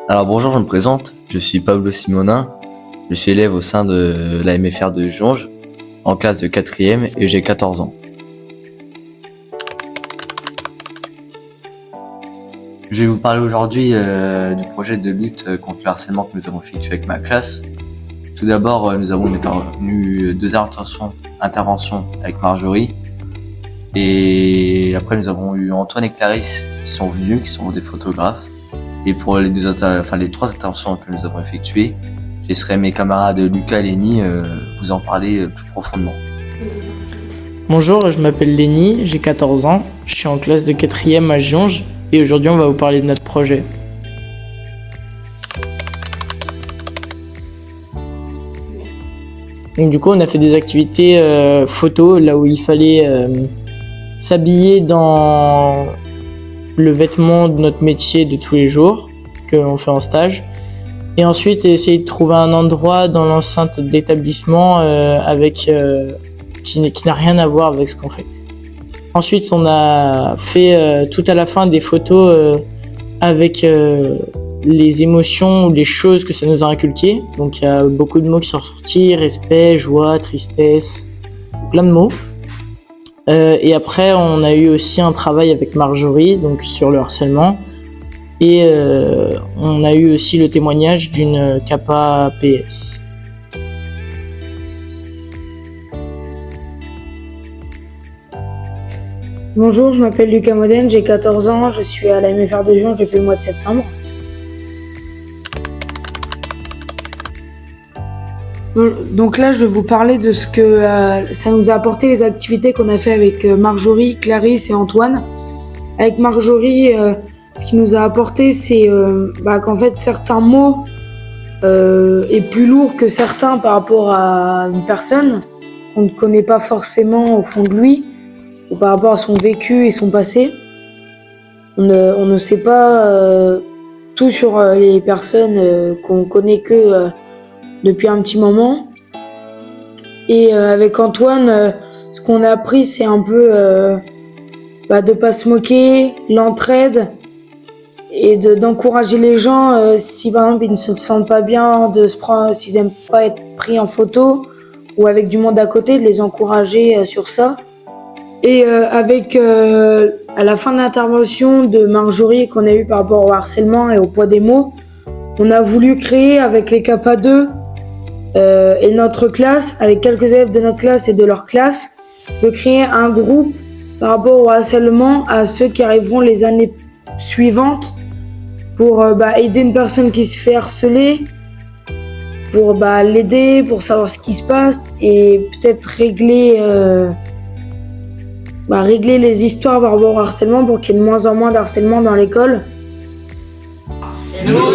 Alors bonjour, je me présente, je suis Pablo Simonin, je suis élève au sein de la MFR de Jonge, en classe de 4e et j'ai 14 ans. Je vais vous parler aujourd'hui du projet de lutte contre le harcèlement que nous avons effectué avec ma classe. Tout d'abord, nous avons eu deux interventions avec Marjorie. Et après, nous avons eu Antoine et Clarisse qui sont venus, qui sont des photographes. Et pour les trois interventions que nous avons effectuées, je laisserai mes camarades Lucas et Lénie vous en parler plus profondément. Bonjour, je m'appelle Lénie, j'ai 14 ans, je suis en classe de 4e à Jonge et aujourd'hui on va vous parler de notre projet. Donc du coup on a fait des activités photos là où il fallait s'habiller dans le vêtement de notre métier de tous les jours qu'on fait en stage et ensuite essayer de trouver un endroit dans l'enceinte de l'établissement qui n'a rien à voir avec ce qu'on fait. Ensuite, on a fait tout à la fin des photos avec les émotions ou les choses que ça nous a inculquées. Donc, il y a beaucoup de mots qui sont sortis, respect, joie, tristesse, plein de mots. Et après, on a eu aussi un travail avec Marjorie, donc sur le harcèlement. Et on a eu aussi le témoignage d'une CAPA PS. Bonjour, je m'appelle Lucas Modène, j'ai 14 ans, je suis à la MFR de Jonge depuis le mois de septembre. Donc là, je vais vous parler de ce que ça nous a apporté, les activités qu'on a fait avec Marjorie, Clarisse et Antoine. Avec Marjorie, ce qui nous a apporté, c'est qu'en fait, certains mots est plus lourd que certains par rapport à une personne qu'on ne connaît pas forcément au fond de lui, ou par rapport à son vécu et son passé. On ne sait pas tout sur les personnes qu'on connaît que depuis un petit moment. Et avec Antoine, ce qu'on a appris, c'est un peu de pas se moquer, l'entraide, et d'encourager les gens si par exemple ils ne se sentent pas bien, s'ils aiment pas être pris en photo ou avec du monde à côté, de les encourager sur ça. Et avec à la fin de l'intervention de Marjorie qu'on a eue par rapport au harcèlement et au poids des mots, on a voulu créer avec les CAPA 2 et notre classe, avec quelques élèves de notre classe et de leur classe, de créer un groupe par rapport au harcèlement à ceux qui arriveront les années suivantes pour aider une personne qui se fait harceler, pour l'aider, pour savoir ce qui se passe et peut-être régler les histoires par rapport au harcèlement pour qu'il y ait de moins en moins d'harcèlement dans l'école. Nous